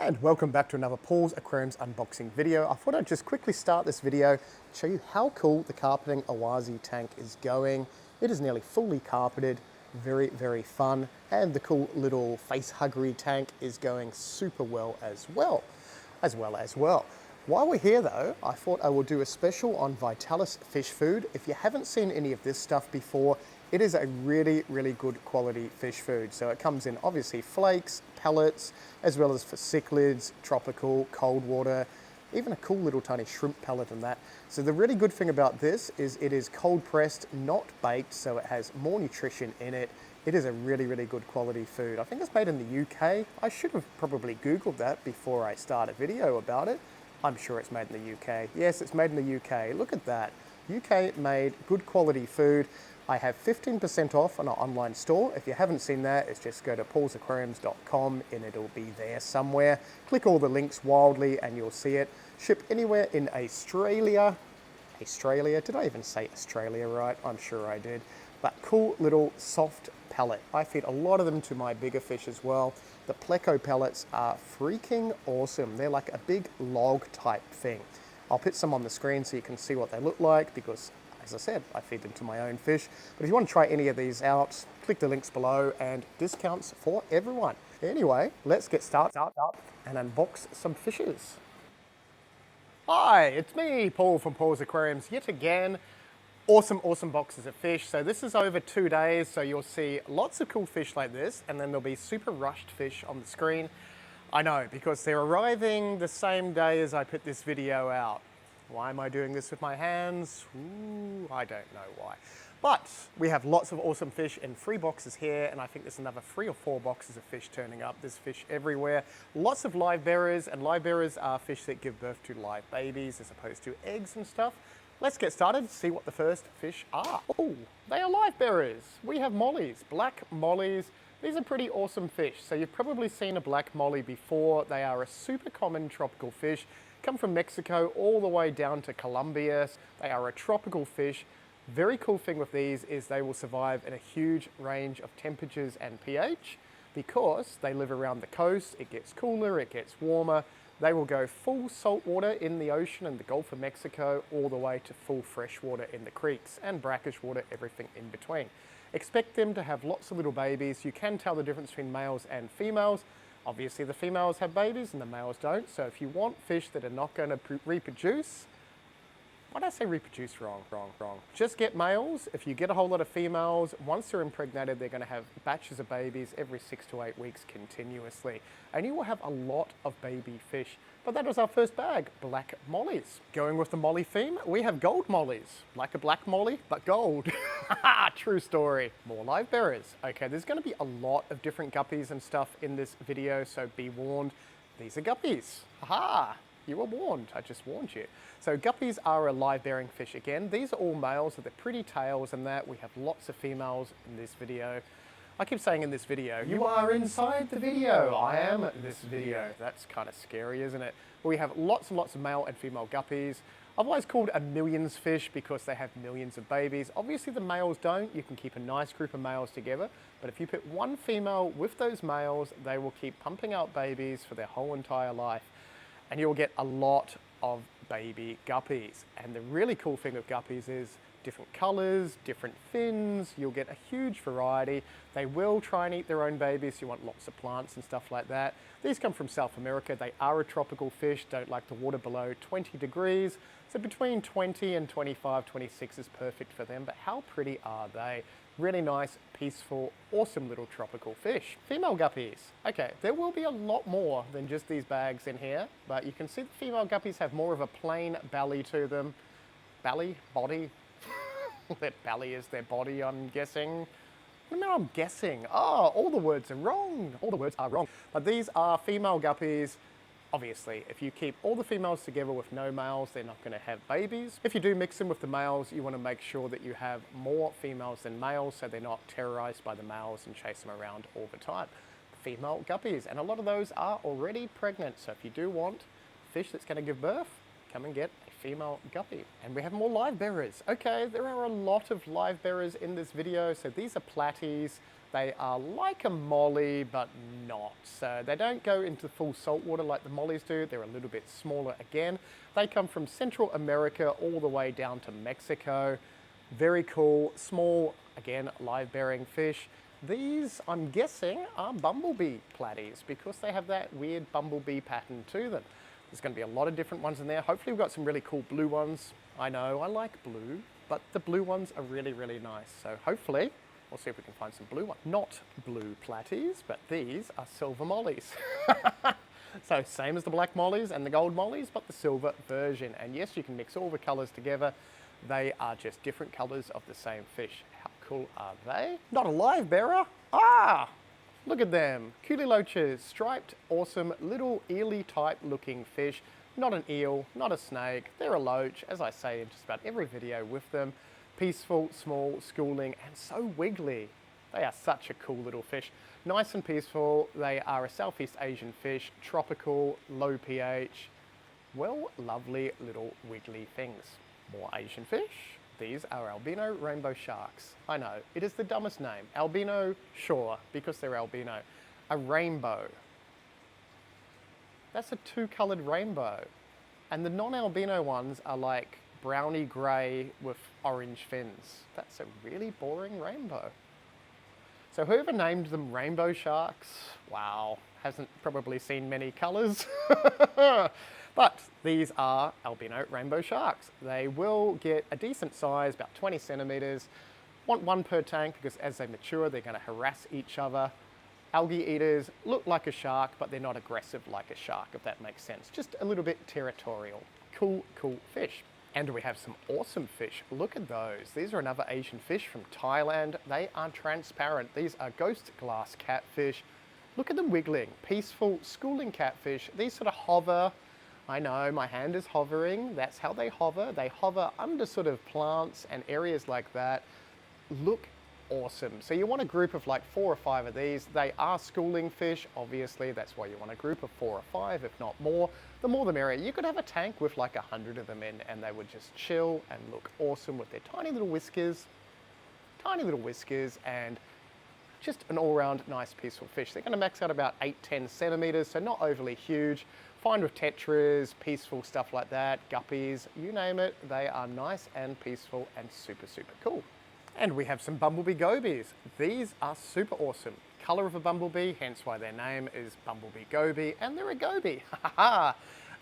And welcome back to another Paul's Aquariums unboxing video. I thought I'd just quickly start this video to show you how cool the carpeting Awazi tank is going. It is nearly fully carpeted, very, very fun. And the cool little face huggery tank is going super well as well. While we're here though, I thought I will do a special on Vitalis fish food. If you haven't seen any of this stuff before, it is a really, really good quality fish food. So it comes in obviously flakes, pellets, as well as for cichlids, tropical, cold water, even a cool little tiny shrimp pellet in that. So the really good thing about this is it is cold pressed, not baked, so it has more nutrition in it. It is a really, really good quality food. I think it's made in the UK. I should have probably Googled that before I start a video about it. I'm sure it's made in the UK. Yes, it's made in the UK. Look at that. UK made good quality food. I have 15% off on our online store. If you haven't seen that, it's just go to paulsaquariums.com and it'll be there somewhere. Click all the links wildly and you'll see it. Ship anywhere in Australia. Australia? Did I even say Australia right? I'm sure I did. But cool little soft pellet. I feed a lot of them to my bigger fish as well. The pleco pellets are freaking awesome. They're like a big log type thing. I'll put some on the screen so you can see what they look like because, as I said, I feed them to my own fish. But if you want to try any of these out, click the links below and discounts for everyone. Anyway, let's get started and unbox some fishes. Hi, it's me, Paul from Paul's Aquariums, yet again. Awesome boxes of fish. So this is over 2 days, so you'll see lots of cool fish like this, and then there'll be super rushed fish on the screen. I know, because they're arriving the same day as I put this video out. Why am I doing this with my hands? Ooh, I don't know why. But we have lots of awesome fish in 3 boxes here, and I think there's another 3 or 4 boxes of fish turning up. There's fish everywhere. Lots of live bearers, and live bearers are fish that give birth to live babies as opposed to eggs and stuff. Let's get started, see what the first fish are. Oh, they are live bearers. We have mollies, black mollies. These are pretty awesome fish. So you've probably seen a black molly before. They are a super common tropical fish. Come from Mexico all the way down to Colombia. They are a tropical fish. Very cool thing with these is they will survive in a huge range of temperatures and pH because they live around the coast. It gets cooler, it gets warmer. They will go full salt water in the ocean and the Gulf of Mexico all the way to full fresh water in the creeks and brackish water, everything in between. Expect them to have lots of little babies. You can tell the difference between males and females. Obviously the females have babies and the males don't. So if you want fish that are not going to reproduce, why did I say reproduce wrong? Just get males. If you get a whole lot of females, once they're impregnated, they're going to have batches of babies every 6 to 8 weeks continuously. And you will have a lot of baby fish. But that was our first bag, black mollies. Going with the molly theme, we have gold mollies. Like a black molly, but gold. True story. More live bearers. Okay, there's going to be a lot of different guppies and stuff in this video, so be warned. These are guppies. Haha. You were warned, I just warned you. So guppies are a live bearing fish again. These are all males with the pretty tails and that. We have lots of females in this video. I keep saying in this video, you are inside the video. I am this video. That's kind of scary, isn't it? We have lots and lots of male and female guppies. I've always called a millions fish because they have millions of babies. Obviously the males don't. You can keep a nice group of males together. But if you put one female with those males, they will keep pumping out babies for their whole entire life. And you'll get a lot of baby guppies. And the really cool thing with guppies is different colors, different fins. You'll get a huge variety. They will try and eat their own babies. You want lots of plants and stuff like that. These come from South America. They are a tropical fish, don't like the water below 20 degrees. So between 20 and 25, 26 is perfect for them. But how pretty are they? Really nice, peaceful, awesome little tropical fish. Female guppies. Okay, there will be a lot more than just these bags in here, but you can see the female guppies have more of a plain belly to them. Belly? Body? That belly is their body, I'm guessing. What do you mean I'm guessing? Oh, all the words are wrong. All the words are wrong. But these are female guppies. Obviously, if you keep all the females together with no males, they're not going to have babies. If you do mix them with the males, you want to make sure that you have more females than males so they're not terrorized by the males and chase them around all the time. Female guppies, and a lot of those are already pregnant. So if you do want fish that's going to give birth, come and get a female guppy. And we have more live bearers. Okay, there are a lot of live bearers in this video. So these are platies. They are like a molly, but not. So they don't go into full saltwater like the mollies do. They're a little bit smaller again. They come from Central America all the way down to Mexico. Very cool, small, again, live-bearing fish. These, I'm guessing, are bumblebee platies because they have that weird bumblebee pattern to them. There's going to be a lot of different ones in there. Hopefully we've got some really cool blue ones. I know, I like blue, but the blue ones are really, really nice. So hopefully, we'll see if we can find some blue ones. Not blue platies, but these are silver mollies. So same as the black mollies and the gold mollies, but the silver version. And yes, you can mix all the colors together. They are just different colors of the same fish. How cool are they? Not a live bearer. Ah! Look at them, kuli loaches, striped, awesome, little eely type looking fish. Not an eel, not a snake, they're a loach, as I say in just about every video with them. Peaceful, small, schooling, and so wiggly. They are such a cool little fish. Nice and peaceful, they are a Southeast Asian fish, tropical, low pH. Well, lovely little wiggly things. More Asian fish. These are albino rainbow sharks. I know, it is the dumbest name. Albino, sure, because they're albino. A rainbow. That's a two-coloured rainbow. And the non-albino ones are like browny grey with orange fins. That's a really boring rainbow. So whoever named them rainbow sharks, wow, hasn't probably seen many colours. But these are albino rainbow sharks. They will get a decent size, about 20 centimetres. Want one per tank because as they mature, they're going to harass each other. Algae eaters look like a shark, but they're not aggressive like a shark, if that makes sense. Just a little bit territorial. Cool, cool fish. And we have some awesome fish. Look at those. These are another Asian fish from Thailand. They are transparent. These are ghost glass catfish. Look at them wiggling. Peaceful, schooling catfish. These sort of hover. I know, my hand is hovering. That's how they hover. They hover under sort of plants and areas like that. Look awesome. So you want a group of like 4 or 5 of these. They are schooling fish, obviously. That's why you want a group of 4 or 5, if not more. The more the merrier. You could have a tank with like 100 of them in and they would just chill and look awesome with their tiny little whiskers and just an all-round nice peaceful fish. They're going to max out about 8-10 centimetres, so not overly huge. Fine with tetras, peaceful stuff like that, guppies, you name it. They are nice and peaceful and super, super cool. And we have some bumblebee gobies. These are super awesome. Colour of a bumblebee, hence why their name is bumblebee goby, and they're a goby.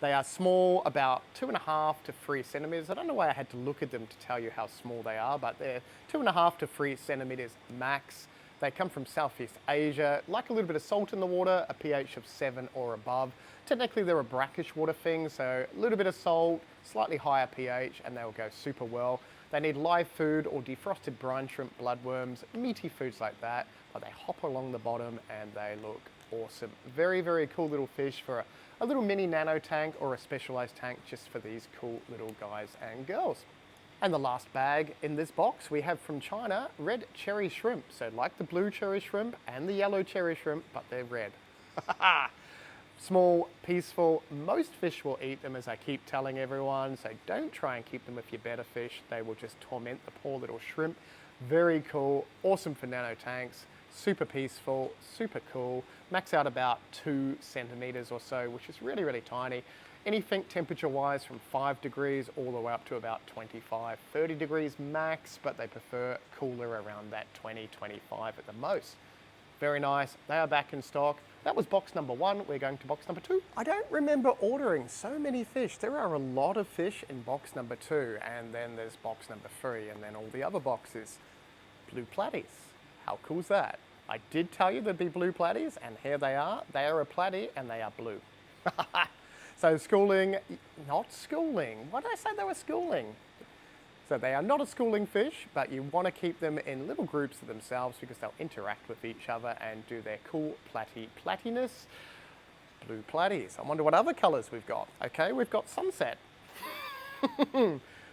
They are small, about 2.5 to 3 centimetres. I don't know why I had to look at them to tell you how small they are, but they're 2.5 to 3 centimetres max. They come from Southeast Asia, like a little bit of salt in the water, a pH of 7 or above. Technically they're a brackish water thing, so a little bit of salt, slightly higher pH, and they'll go super well. They need live food or defrosted brine shrimp, bloodworms, meaty foods like that, but they hop along the bottom and they look awesome. Very, very cool little fish for a little mini nano tank or a specialized tank just for these cool little guys and girls. And the last bag in this box we have from China, red cherry shrimp. So like the blue cherry shrimp and the yellow cherry shrimp, but they're red. Small, peaceful, most fish will eat them, as I keep telling everyone, so don't try and keep them with your betta fish. They will just torment the poor little shrimp. Very cool, awesome for nano tanks, super peaceful, super cool. Max out about 2 centimetres or so, which is really, really tiny. Anything temperature-wise from 5 degrees all the way up to about 25, 30 degrees max, but they prefer cooler around that 20, 25 at the most. Very nice. They are back in stock. That was box number 1. We're going to box number 2. I don't remember ordering so many fish. There are a lot of fish in box number 2, and then there's box number 3, and then all the other boxes. Blue platies. How cool is that? I did tell you there'd be blue platies, and here they are. They are a platy, and they are blue. So schooling, not schooling. Why did I say they were schooling? So they are not a schooling fish, but you want to keep them in little groups of themselves because they'll interact with each other and do their cool platiness. Blue platies. I wonder what other colours we've got. Okay, we've got sunset.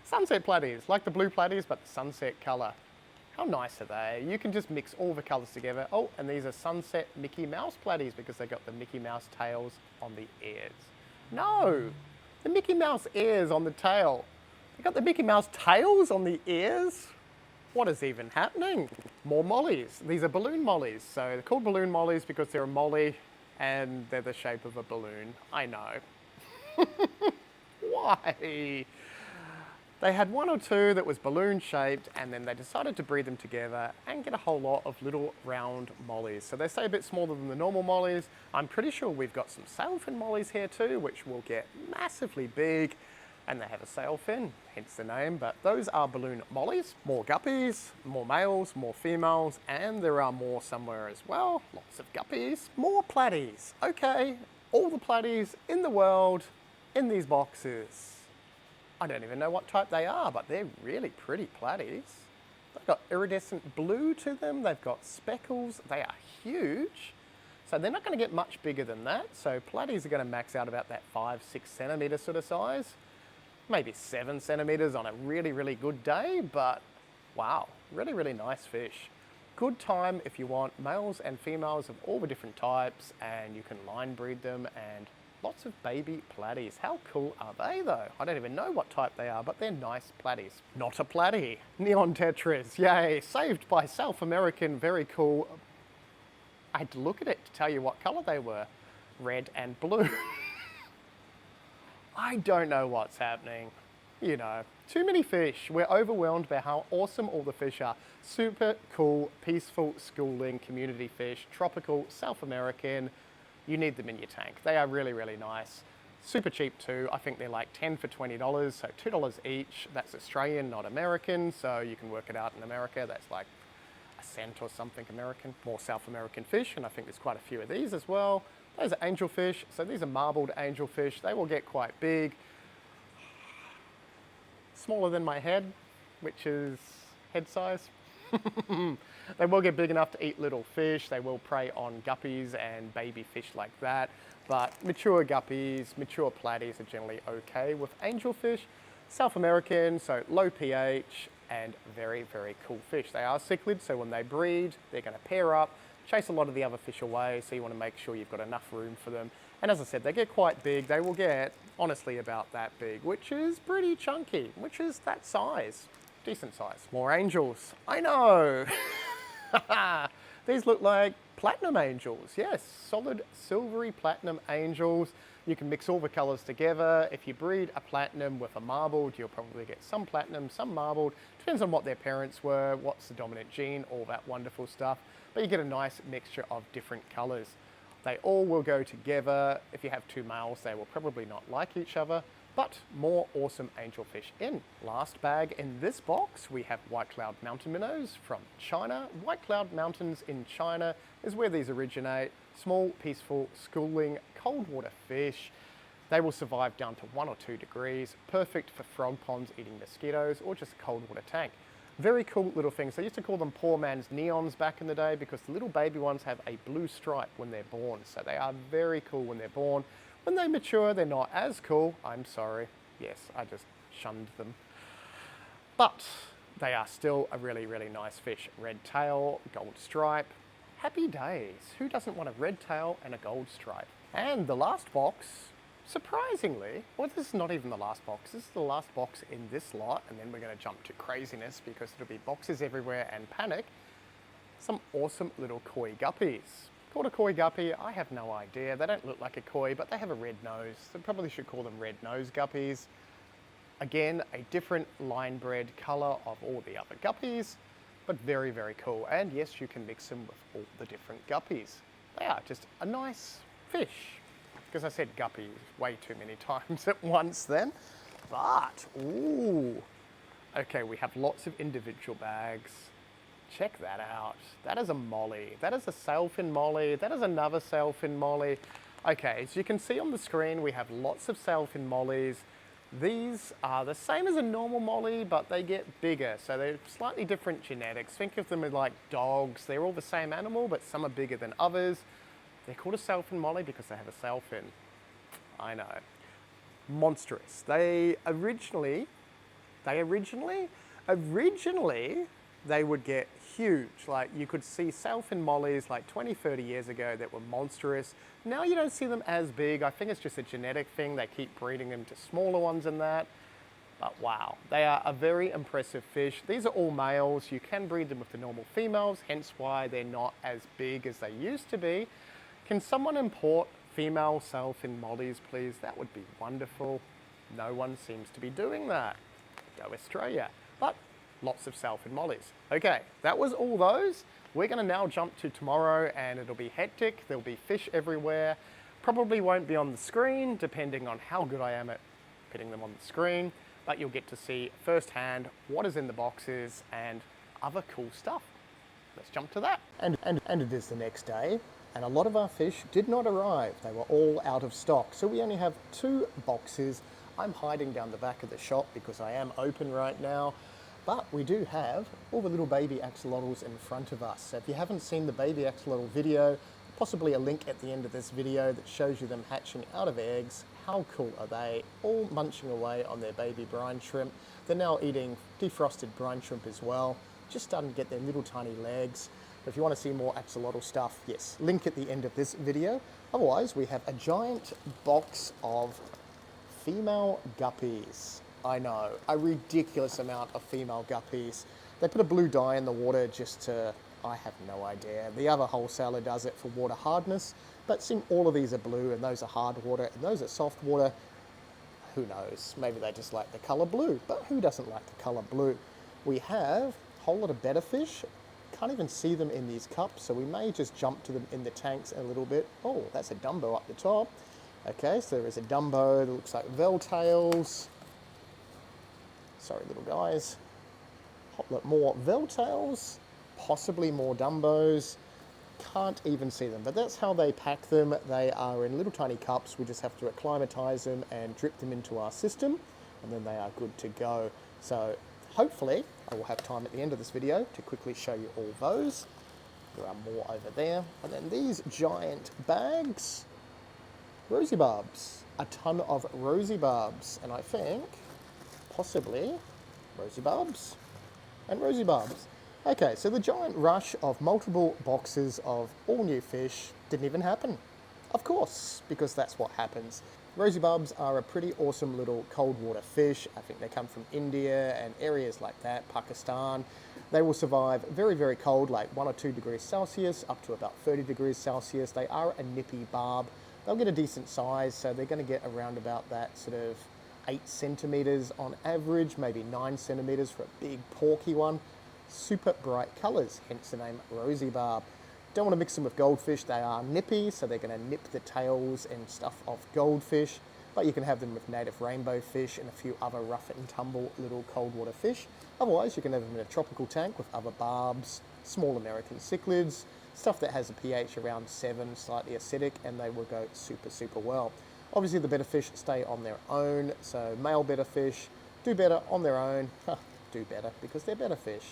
Sunset platies, like the blue platies, but the sunset colour. How nice are they? You can just mix all the colours together. Oh, and these are sunset Mickey Mouse platies because they've got the Mickey Mouse tails on the ears. No, the Mickey Mouse ears on the tail. They got the Mickey Mouse tails on the ears? What is even happening? More mollies. These are balloon mollies. So they're called balloon mollies because they're a molly and they're the shape of a balloon. I know. Why? They had one or two that was balloon shaped and then they decided to breed them together and get a whole lot of little round mollies. So they stay a bit smaller than the normal mollies. I'm pretty sure we've got some sailfin mollies here too, which will get massively big, and they have a sailfin, hence the name, but those are balloon mollies. More guppies, more males, more females, and there are more somewhere as well. Lots of guppies, more platies. Okay, all the platies in the world in these boxes. I don't even know what type they are, but they're really pretty platies. They've got iridescent blue to them. They've got speckles. They are huge. So they're not going to get much bigger than that. So platies are going to max out about that 5-6 centimetre sort of size. Maybe 7 centimetres on a really, really good day. But wow, really, really nice fish. Good time if you want males and females of all the different types, and you can line breed them, and lots of baby platies. How cool are they though? I don't even know what type they are, but they're nice platies. Not a platy. Neon tetras, yay. Saved by South American, very cool. I had to look at it to tell you what colour they were. Red and blue. I don't know what's happening. You know, too many fish. We're overwhelmed by how awesome all the fish are. Super cool, peaceful, schooling, community fish, tropical, South American. You need them in your tank. They are really, really nice. Super cheap too. I think they're like 10 for $20, so $2 each. That's Australian, not American, so you can work it out in America. That's like a cent or something American. More South American fish, and I think there's quite a few of these as well. Those are angelfish. So these are marbled angelfish. They will get quite big. Smaller than my head, which is head size. They will get big enough to eat little fish. They will prey on guppies and baby fish like that. But mature guppies, mature platies are generally okay with angelfish. South American, so low pH and very, very cool fish. They are cichlid, so when they breed, they're going to pair up, chase a lot of the other fish away, so you want to make sure you've got enough room for them. And as I said, they get quite big. They will get, honestly, about that big, which is pretty chunky, which is that size. Decent size. More angels. I know. These look like platinum angels. Yes, solid silvery platinum angels. You can mix all the colors together. If you breed a platinum with a marbled, you'll probably get some platinum, some marbled. Depends on what their parents were, what's the dominant gene, all that wonderful stuff. But you get a nice mixture of different colors. They all will go together. If you have two males, they will probably not like each other. But more awesome angelfish in. Last bag in this box, we have white cloud mountain minnows from China. White cloud mountains in China is where these originate. Small, peaceful, schooling, cold water fish. They will survive down to 1 or 2 degrees. Perfect for frog ponds eating mosquitoes or just a cold water tank. Very cool little things. They used to call them poor man's neons back in the day because the little baby ones have a blue stripe when they're born. So they are very cool when they're born. When they mature, they're not as cool. I'm sorry. Yes, I just shunned them. But they are still a really, really nice fish. Red tail, gold stripe. Happy days. Who doesn't want a red tail and a gold stripe? And the last box, surprisingly, well, this is not even the last box. This is the last box in this lot, and then we're going to jump to craziness because it'll be boxes everywhere and panic. Some awesome little koi guppies. Called a koi guppy, I have no idea. They don't look like a koi, but they have a red nose. So probably should call them red nose guppies. Again, a different line bred color of all the other guppies, but very, very cool. And yes, you can mix them with all the different guppies. They are just a nice fish. Because I said guppy way too many times at once then. But, ooh. Okay, we have lots of individual bags. Check that out. That is a molly. That is a sailfin molly. That is another sailfin molly. Okay, as you can see on the screen, we have lots of sailfin mollies. These are the same as a normal molly, but they get bigger. So they're slightly different genetics. Think of them as like dogs. They're all the same animal, but some are bigger than others. They're called a sailfin molly because they have a sailfin. I know. Monstrous. They originally, they would get huge. Like you could see sailfin mollies like 20, 30 years ago that were monstrous. Now you don't see them as big. I think it's just a genetic thing. They keep breeding them to smaller ones than that. But wow, they are a very impressive fish. These are all males. You can breed them with the normal females, hence why they're not as big as they used to be. Can someone import female sailfin mollies, please? That would be wonderful. No one seems to be doing that. Go Australia. But lots of sailfin mollies. Okay, that was all those. We're going to now jump to tomorrow and it'll be hectic. There'll be fish everywhere. Probably won't be on the screen, depending on how good I am at putting them on the screen. But you'll get to see firsthand what is in the boxes and other cool stuff. Let's jump to that. And it is the next day, and a lot of our fish did not arrive. They were all out of stock. So we only have 2 boxes. I'm hiding down the back of the shop because I am open right now. But we do have all the little baby axolotls in front of us. So if you haven't seen the baby axolotl video, possibly a link at the end of this video that shows you them hatching out of eggs. How cool are they? All munching away on their baby brine shrimp. They're now eating defrosted brine shrimp as well. Just starting to get their little tiny legs. But if you want to see more axolotl stuff, yes, link at the end of this video. Otherwise, we have a giant box of female guppies. I know, a ridiculous amount of female guppies. They put a blue dye in the water just to, I have no idea. The other wholesaler does it for water hardness, but seem all of these are blue and those are hard water and those are soft water. Who knows? Maybe they just like the color blue, but who doesn't like the color blue? We have a whole lot of betta fish. Can't even see them in these cups, so we may just jump to them in the tanks a little bit. Oh, that's a Dumbo up the top. Okay, so there is a Dumbo that looks like Veltails. Sorry, little guys. More Veltails, possibly more Dumbos. Can't even see them, but that's how they pack them. They are in little tiny cups. We just have to acclimatize them and drip them into our system, and then they are good to go. So hopefully I will have time at the end of this video to quickly show you all those. There are more over there. And then these giant bags, rosy barbs, a ton of rosy barbs, and I think possibly rosy barbs and rosy barbs. Okay, so the giant rush of multiple boxes of all new fish didn't even happen. Of course, because that's what happens. Rosy barbs are a pretty awesome little cold water fish. I think they come from India and areas like that, Pakistan. They will survive very, very cold, like 1 or 2 degrees Celsius, up to about 30 degrees Celsius. They are a nippy barb. They'll get a decent size, so they're going to get around about that sort of 8 centimeters on average, maybe 9 centimeters for a big porky one. Super bright colors, hence the name rosy barb. Don't want to mix them with goldfish. They are nippy, so they're going to nip the tails and stuff off goldfish, but you can have them with native rainbow fish and a few other rough and tumble little cold water fish. Otherwise, you can have them in a tropical tank with other barbs, small American cichlids, stuff that has a pH around 7, slightly acidic, and they will go super, super well. Obviously, the betta fish stay on their own, so male betta fish do better on their own. Do better because they're betta fish.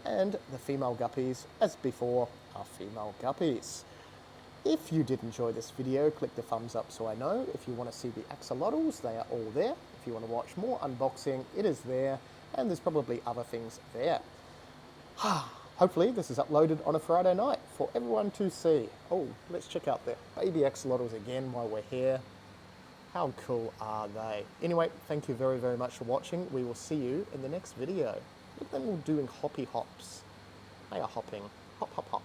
And the female guppies, as before, are female guppies. If you did enjoy this video, click the thumbs up so I know. If you want to see the axolotls, they are all there. If you want to watch more unboxing, it is there, and there's probably other things there. Hopefully this is uploaded on a Friday night for everyone to see. Oh, let's check out the baby axolotls again while we're here. How cool are they? Anyway, thank you very, very much for watching. We will see you in the next video. Look at them all doing hoppy hops. They are hopping. Hop, hop, hop.